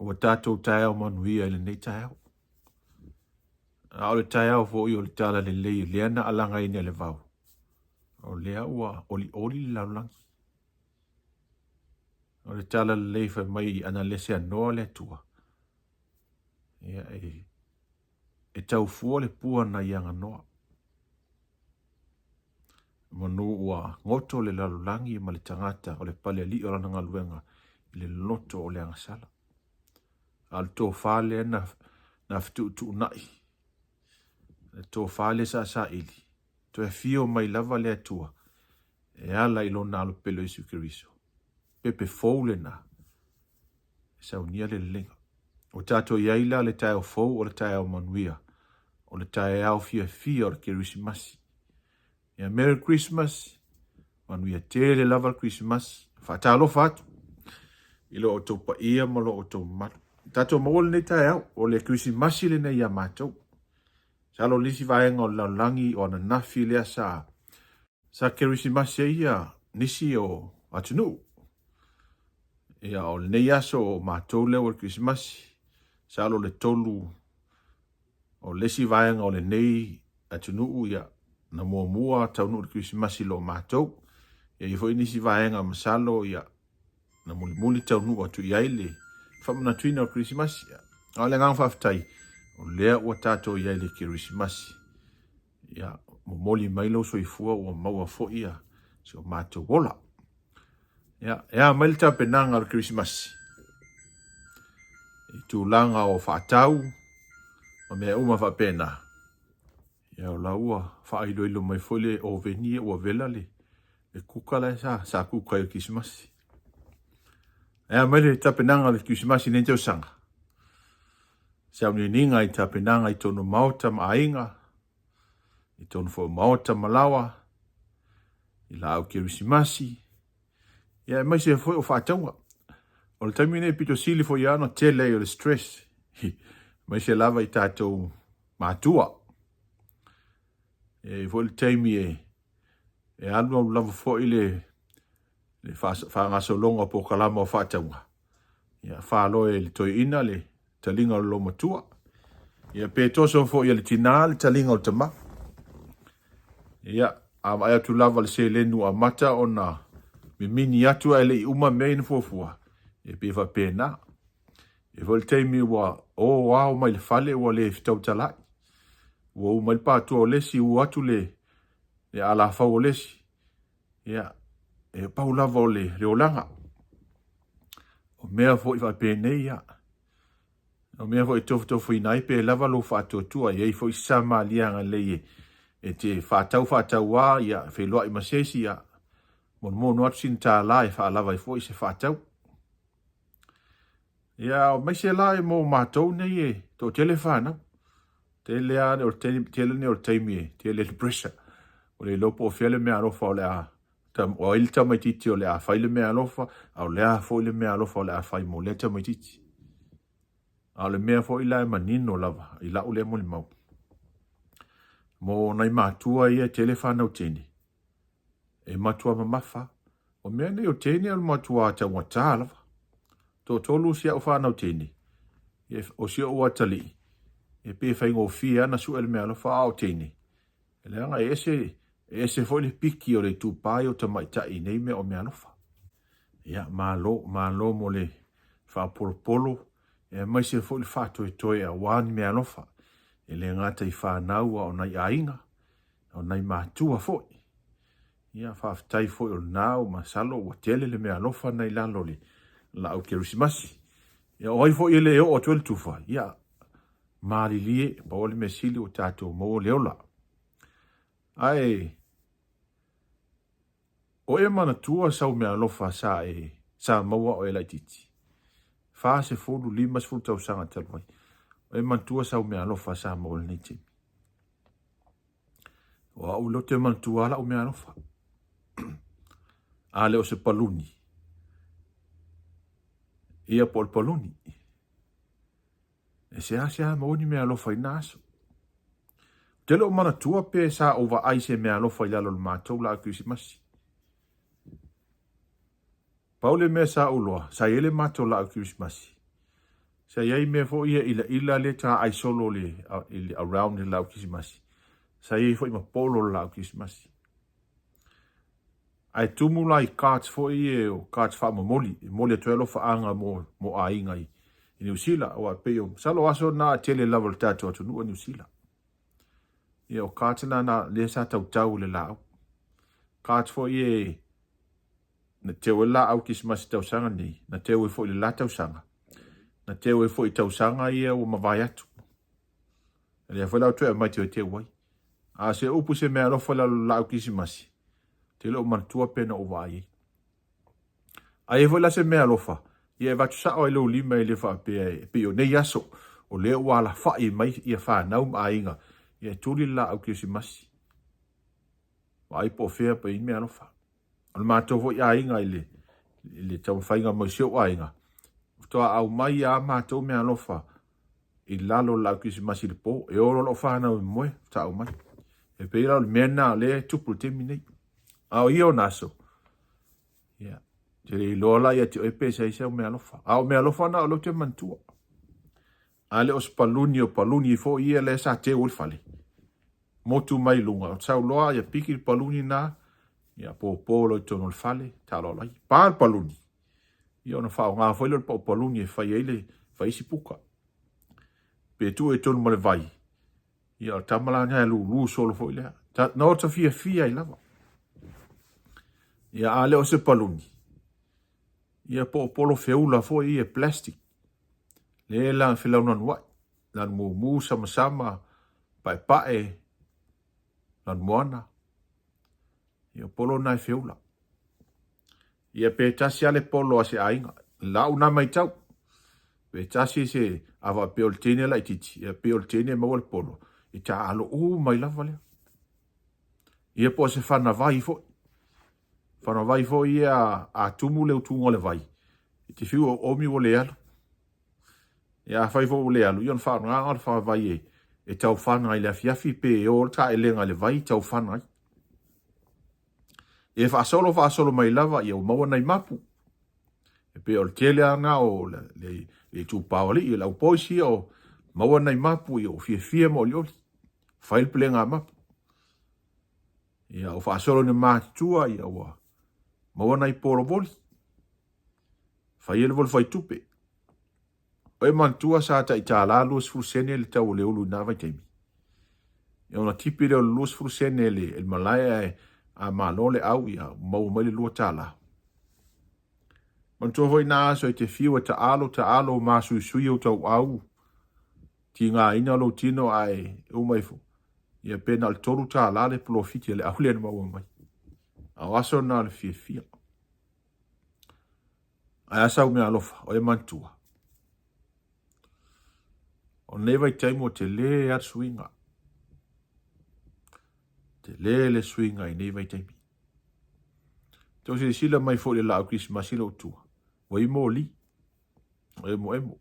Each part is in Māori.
o tātou tae au manuia le nei tae au. A o le tae au fo i o le tala le lei lea na alanga ina le vau. O lea ua oli laulangi. O le tala le lei fa mai ana lese anoa le tua. Ia e tau fua le pua na ianga noa. Manu ua ngoto le lalulangi ma le tangata o le pale li o lana ngaluenga i le loto o le angasala. Al tō whale na fitu nai. Le tō whale sa ili. To e fio mai lava le atua. E ala ilo na alo pelo Isu Keriso. Pepe foule na. Sa unia le lenga. O tato iaila le tae o fou o le tae o manuia. O le tae au fia o le Kerisimasi. Ia Merry Christmas. Manuia te le lava Christmas. Fatalo fatu. Ilo o tau pa ia malo o tau malu. Tato maole ne tae au. O le Kerisimasi le nei a matou. Salo lisi vaenga o laulangi o na nafi lea sa. Sa Kerisimasi ia nisi o atunu. Ia o le nei aso o matou leo o le Kerisimasi. Salo le tolu o lesi vaenga o le nei atunu ia na mua taunu le Kerisimasi lo matou. Ia i foi nisi vaenga masalo ia na muli taunu atu iaile. Whamana tuina o Kerisimasi. O le ngang whaftai. O lea ua tato ia le Kerisimasi. Ia moli mailo soifua ua maua fo ia. So matou wola. Ia mailita penanga o Kerisimasi. I tūlanga o whaatau. O mea uma whapena. Ia o la ua whaailoilo mai fole o venia ua vela le. Le kukala sa kukai o Kerisimasi. Ia mailita penanga o Kerisimasi ne teo sanga. Sa uninga i tapenanga i tono maota maainga. I tono fo maota malawa. I la au Kerisimasi. Ia mai se foi o whaataunga. O le taimine pito sili fo iano tele o le stress. Mai se lava i tātou mātua. E fo le taimi e anu au lava fo i le whangasolonga po kalama o whaataunga. Ia whaaloe le toi ina le talinga o lo matua. Ia petoso fo ia le tina le talinga o tama. Ia ama ea tu lava le se lenu a mata o na mimini atu ele i uma mei na fuafua. E pewa pena. E fo le teimi wa o wao mai le fale wa le fitau talai. Wa u mai pātua o lesi u atu le ala fau o lesi. Ia e pau lava o le reolanga. O mea fo i fa pene ia. O mea fo i tofu i naipe lava lo whātua tua. Ia i fo i sama lianga leie. E te whātau wā ia wheloa i masesi ia. Mono atu sin tā la e whaalava i fo i se whātau. Ia mai se la e mo mātou nei e tō telefana. Tele ane o tele ne o taimi e. Tele le pressure. O le lopo o fiale mea alofa o le a. O ilta mai titi o le a whaile mea alofa. Au le a fo i le mea alofa o le a whai mo leta mai titi. Au le mea fo i la e manino lava. I la u le mo le mau. Mo nai mātua ia telefana o tene. E matua mamafa. O mea nei o tene al matua ta wata lava. Tō tolu sia o whanau tene. O sia o atali. E pe whaingo fia na su el mea lo wha o tene. E leanga ese foi le piki o le tūpai o ta maitai nei mea o mea lofa. Ia malo mo le wha polo. E mai se foi le whato e toi a wani mea lofa. E le ngata i whanau o nai ainga. O nai mātua foi. Ia whaftai foi o nao masalo o tele le mea lofa nai lalo le. La au Kerisimasi. Ia oi fo i le o tuel tufa. Ia maalilie pa ole me sili o tātou mo leola. Ai o e mana tua sau mea lofa sa maua o e laititi. Fa se folu limas fulu tau sanga talwai. O e mana tua sau mea lofa sa maua le neiti. O au lo te mana tua la o mea lofa. Ale o se paluni. Ia pol paluni. E se asia mauni mea lofa i naso. Te leo mana tua pe sa ova aise mea lofa i lalo le mātou la Kerisimasi. Paule mea sa uloa, sa ele mātou la Kerisimasi. Sa iai mea fo ia ila le ta ai solo le around le lau kisimasi. Sa iai fo ima polo le lau kisimasi. Ai tumula i cards fo ie o cards fa moli tuelo fa anga mo ainga i New Zealand o a peo. Salo aso na tele level tato atu nua New Zealand. Ia o cards na le sa tau le lau. Cards fo ie na tewe la au kisimasi tau sanga ni. Na tewe fo ile la tau sanga. Na tewe fo i tau sanga ia o mawai atu. Ia fo lau tue mai te wai. A se upu se mea lofa la au kisimasi. Te leo mantua pena o vai. A e la se mea lofa. Ia vatu sa o ilo lima i le wha pe o nei aso. O leo wala wha i mai ia wha nau ma inga. Ia tuli la au kisimasi. Wa i po fea pa i mea lofa. Ona mātou fo i a inga i le tau whainga mai sio a inga. Toa au mai a mātou mea lofa. I lalo la au kisimasi le po. E oro lo wha nau moe. Ta au mai. E pe ila le mena le tupu te minei. Au io naso. Yeah. Te le lola ia te oepe sa isa o mea lofa. Au mea lofa na o lo te mantua. Ale os paluni o paluni fo ia le sa te ulfale. Motu mai lunga. O tsau loa ia piki paluni na. Ia po lo tono fale. Talo lai. Pal paluni. Ia ona fao ngā foilo po paluni e fai eile. Fai si puka. Pe tu e tono male vai. Ia tamala nga lu solo fo ilea. Na o ta fia i lava. Ia ale o se paluni. Ia po polo feula fo i e plastic. Le la filauna nuai. Lan mu sama pae. Lan moana. Ia polo nai feula. Ia pe tasi ale polo a se ainga. La una mai tau. Pe tasi se ava peoltene la ititi. Ia peoltene mawal polo. I ta alo mai lava lea. Ia po se whana vai fo. Whana vai fo ia a tumu leo tungo le vai. I te whiu o omi o le alu. Ia whai fo o le alu. Ion whana ngā whana vai e. E tau whana i le fiafi pe e o ta e lenga le vai tau whana i. E wha solo mai lava i o maua nei mapu. E pe o le tele anga o le tu paoli i lau poisi o maua nei mapu i o fia mo li oli. Whail pele ngā mapu. Ia o wha solo ni mātua i o maua nei polo voli. Whai ele voli whai tupe. O e mantua sa ta i tā la luas furusene le tau le ulu nā vai teimi. Ia ona tipi leo luas furusene le malaya a malole au ia mau mai le lua tā la. Mantua hoi nā aso i te whiu e ta alo māsui sui o tau au. Ti ngā ina lo tino ai umaifu. Ia pena al toru tā la le profiti le au le mau mai. Au aso nā le fia. Ai asau mea alofa, o e mantua. O newa i taimo te le at swinga. Te le swinga i newa i taimi. Tau se sila mai fo le lau Krismasi lo tua. O i mo li. O e mo.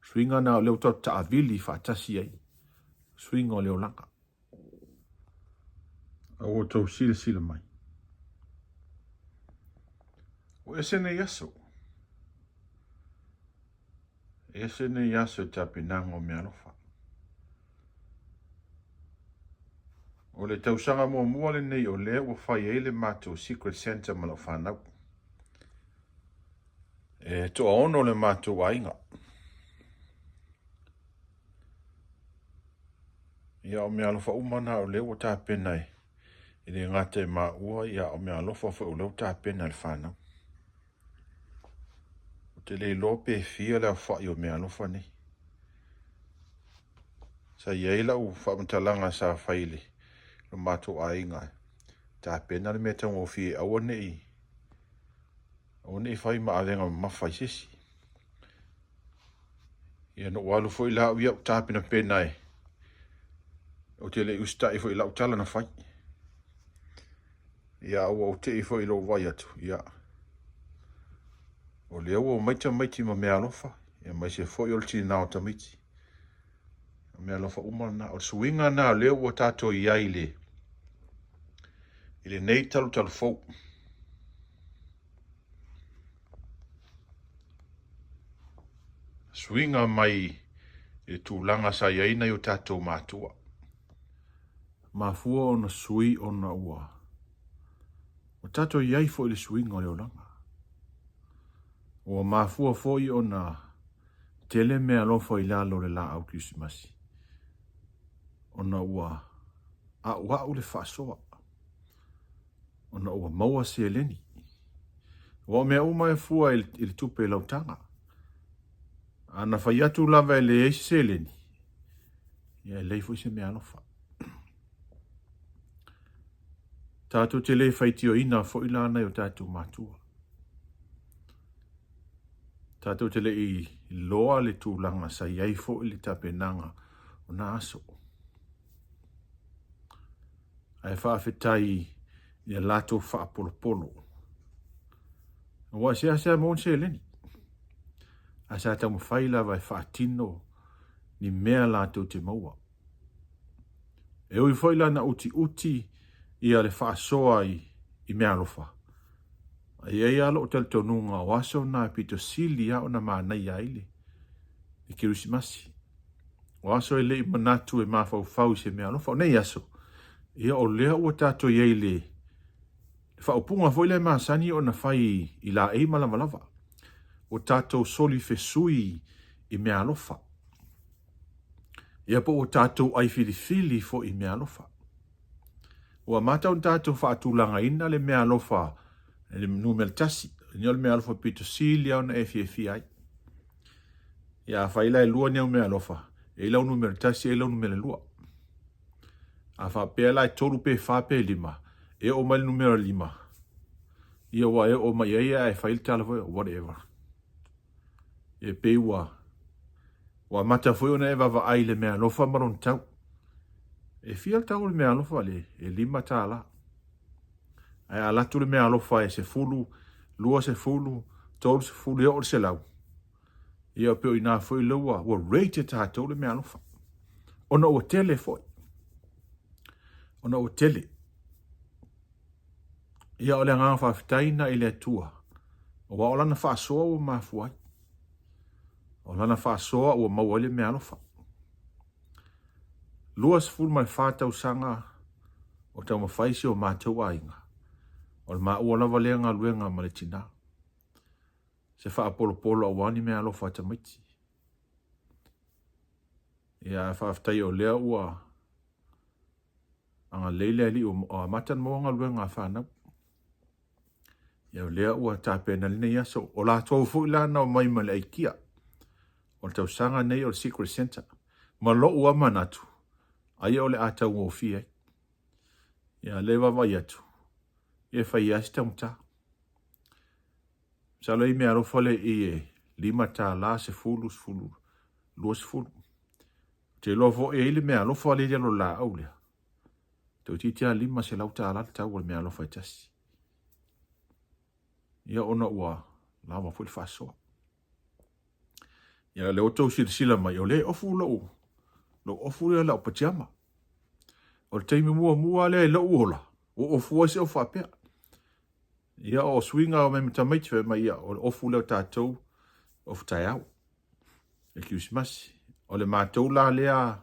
Swinga na o leo tau ta avili fa tasi ai. Swinga o leo langa. O tau sila mai. O e sene yaso. E sene yaso tapinanga o me alofa. O le tausanga mua le nei o leo o fai eile mātou Secret Center malo whanau. E toa ono le mātou ainga. Ia o me alofa umana o leo o tāpenai. I le ngate mā ua ia o me alofa o leo tāpenai le whanau. Te le lope fia le whai o me alofa ni. Sa ieila u whamatalanga sa whaile. Lo mātou ainga. Tā pena le mea tango fie awane i. Awane i whai ma awenga mawhai sisi. Ia no walu fwoi lau ia u tā pena pena e. O te le usta i fwoi lau tala na whai. Ia ua o te i fwoi lo vai atu. Ia. O leo o maiti ma mea alofa. Ia mai se fwoi ol tini nao tamiti. Mea alofa umana. O suinga na leo o tato i aile. Ile nei talu fou. Swinga mai e tūlanga sa iaina i o tātou mātua. Mafua ona sui ona ua. O tātou iai fo i le swinga o le olanga. O mafua fo i ona tele mea lofa i lalo le la au Krismasi. Ona ua a ua u le whaasoa. Ona ua maua se leni. Wa mea uma e fua i le tupe lautanga. Ana whai atu lava e le eisi se leni. Ia e leifo i se mea lofa. Tātou te le whaitio ina fo i lana i o tātou mātua. Tātou te le i loa le tūlanga sa iai fo i le tapenanga o na aso. Ai whaafetai i a lato whaapolopolo. Wa se asa mon se leni. Asa tamu whaila vai whaatino ni mea lato te maua. E ui whaila na uti i a le whaasoa i mea lofa. Ai ai alo o tel tonunga o aso na pito sili a o na mānai aile. I Krismasi. O aso e le i manatu e mawhau se mea lofa. O nei aso. Ia o lea ua tato iei le. Whaupunga foi le maasani o na whai i la ei malamalava. O tato soli fesui i mea lofa. Ia po o tato ai filifili fo i mea lofa. Ua mata o tato whaatulanga ina le mea lofa. Le numel tasi. Niol mea lofa pito sili au na FFI ai. Ia whaila e lua niau mea lofa. E lau numel tasi e lau numel lua. A whapea lai toru pe whape lima. E o mai numero 5. Ia wa e o mai eia e whail tala foi, whatever. E pe wa mata foi ona e wawa aile mea lofa maron tau. E fia tau le mea lofa le, e 5 tala. Ai alatu le mea lofa e se fulu, lua se fulu, tolu se fulu, e o se lau. Ia peo ina foi leua, wa rate tātou le mea lofa. Ona o tele foi. Ona o tele. Ia o le ngā whawhitaina i le atua. O wa o lana whaasoa o mafuai. O lana whaasoa o mauale me alofa. Luas ful mai whātau sanga o tau mawhaisi o mātou ainga. O le maa lava leanga luenga ma le tina. Se whaapolopolo a wani me alofa tamaiti. Ia whawhitai o lea ua anga leile ali o matan moanga luenga whanau. Ia lea ua tāpena lina ia so o la tau fui lana o mai ma le aikia. O le tau sanga nei o le Secret Center. Ma lo ua manatu. Aia o le atau o fie. Ia lewa vai atu. Ia whai asta muta. Salo i mea rofale i e 5 tā la se fulu. Luas fulu. Te lofo e ile mea rofale i alo la au lea. Tau titia 5 se lau tā la tau o le mea rofa i tasi. Ia ona ua lama fui fasoa. Ia le oto sila mai o le ofu lo. Lo ofu le la pajama. O le teimi mua le lo ola. O ofu se o fapea. Ia o swinga o mai mtamait fe mai ia o ofu le tatou of taiau. E Christmas. O le matou la lea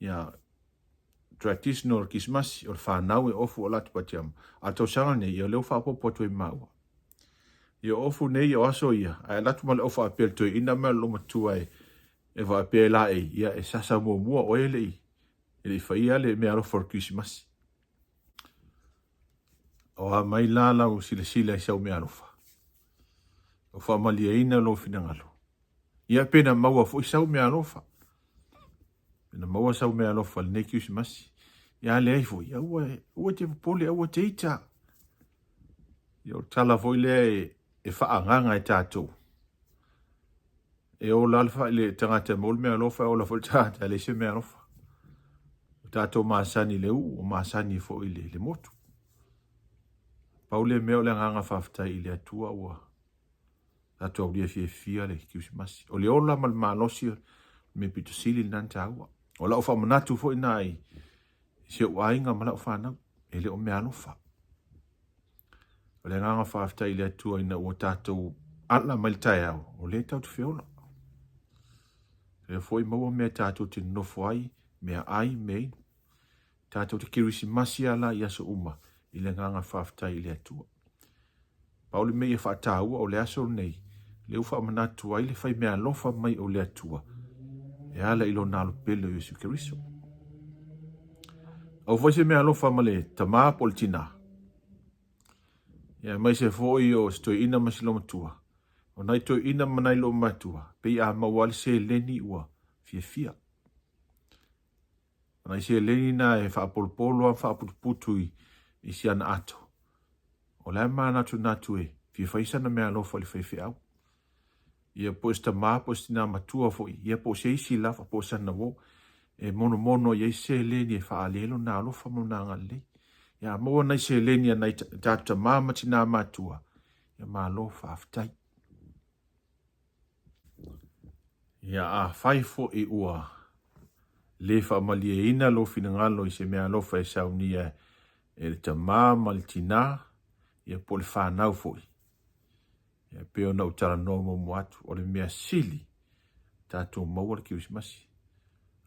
ia traditional Christmas o whanau e ofu o la pajama. A tau sanga ne ia leo whapopoto i maua. Ia ofu nei o aso ia. Ai latu male ofa apel toi ina mea loma tua e va apel la e. Ia e sasa mua o ele i. Ele i whaia le mea ro for Christmas. O a mai la lau sila i sau mea rofa. O wha malia ina lo finangalo. Ia pena maua fo i sau mea rofa. Pena maua sau mea rofa le nei Christmas. Ia le aifo. Ia ua te pole, ua te ita. Ia o tala fo i le e whaanganga e tātou. E o lalfa le tangata mol mea lofa o la fo tāta le se mea lofa. Tātou maasani le o maasani fo i le motu. Paule mea o le nganga whawhitai i le atua ua. Tātou au lia fia le Christmas. O le ola mal malosi me pito sili nanta aua. O la o whamanatu fo i nai. Se o ainga mala o whanau. E le o mea lofa. O le nganga whawhitai le atua ina ua tātou ala mai tai au. O le tau te whiola. E foi maua mea tātou te nofo ai, mea ai mei. Tātou te kirisi masi ala i aso uma, i le nganga whaftai i le atua. Pauli mei e whaataua o le aso nei, le uwha manatua i le whai mea lofa mai o le atua. E ala ilo nalo pelo Yesu Kiriso. Au foi se mea lofa ma le tamaa politina. Ia mai se foi o stoi ina masilo matua. O nai toi ina manai lo matua. Pei a mawali se leni ua fia fia. O nai se leni na e whaapolopolo a whaaputuputui i si ana ato. O lai maa natu natu e fia whaisana mea lofa li whaiwhi au. Ia po esta maa po estina matua foi. Ia po se isi lafa po sana wo. E mono ia se leni e whaalelo na alofa mo na ngalei. Ia maua nai se leni a nai tata mama tina matua. Ia maa lofa aftai. Ia a whaifo e ua. Le whaamalia ina lo finangalo i se mea lofa e saunia e ta mama li tina. Ia po le whanau foi. Ia peo na utara nomo muatu. O le mea sili. Tato maua le kiusimasi.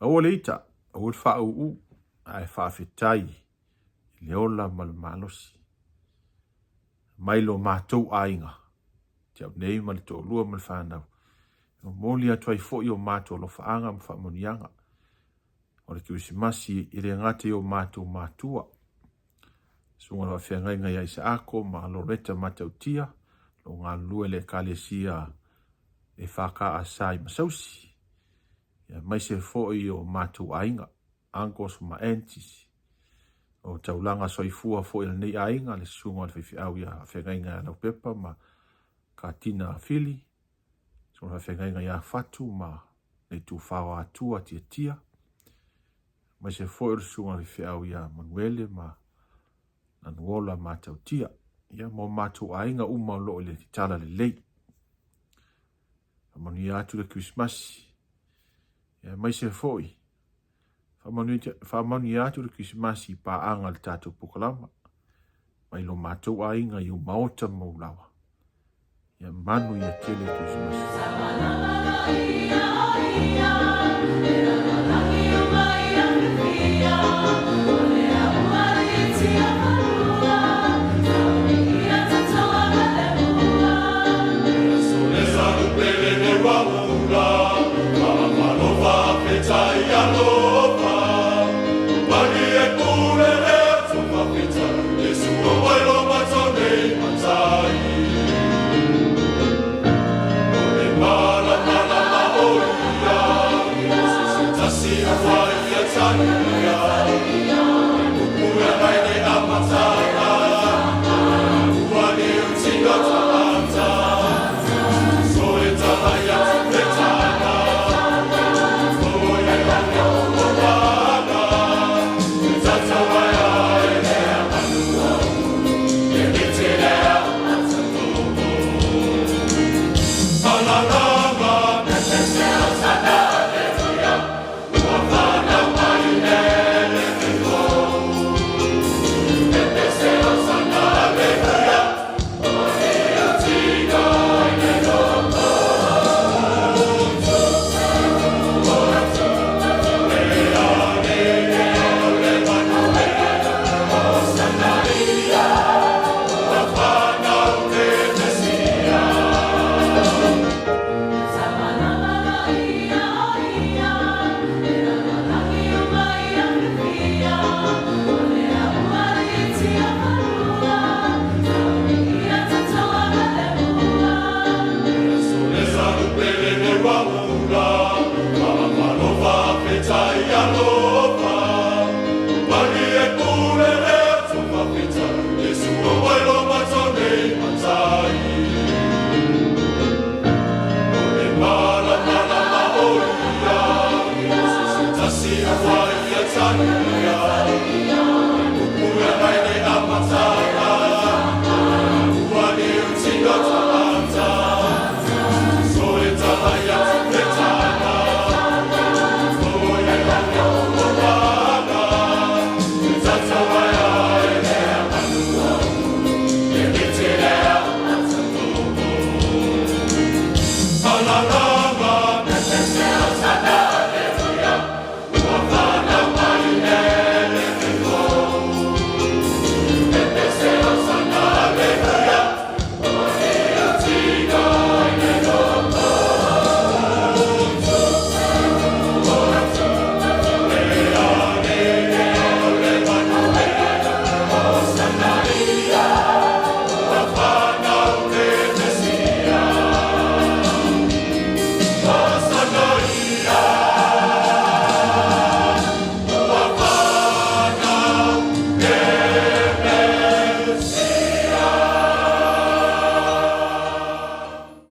Aua le ita, aua le wha uu, ai whaafetai, le ola malmalosi. Mailo mātou ainga, te au nei mali tō lua mal whanau. O moli atu ai fo i o mātou lo whaanga ma whaamonianga. O le kiusimasi i re ngate o mātou mātua. Sunga la whiangai ngai ai sa ako ma loreta mātou tia, lo ngā lue le kalesia e whaka asai masausi. Ia mai se foi o mātou ainga, angos ma entis. O taulanga soifua foi le nei ainga, le sunga le whiwhiau ia whengainga nau pepa ma ka tina fili. Sunga whengainga ia fatu ma le tu whawa atua tia tia. Mai se foi le sunga le whiwhiau ia manuele ma nanuola mātou tia. Ia mo mātou ainga uma lo le tala le lei. Mani atu le Christmasi. Ia mai se foi. Whamani atu le kisimasi pa anga le tātou pukalama. Mai lo mātou a inga i o maota maulawa. Ia manu ia tele That's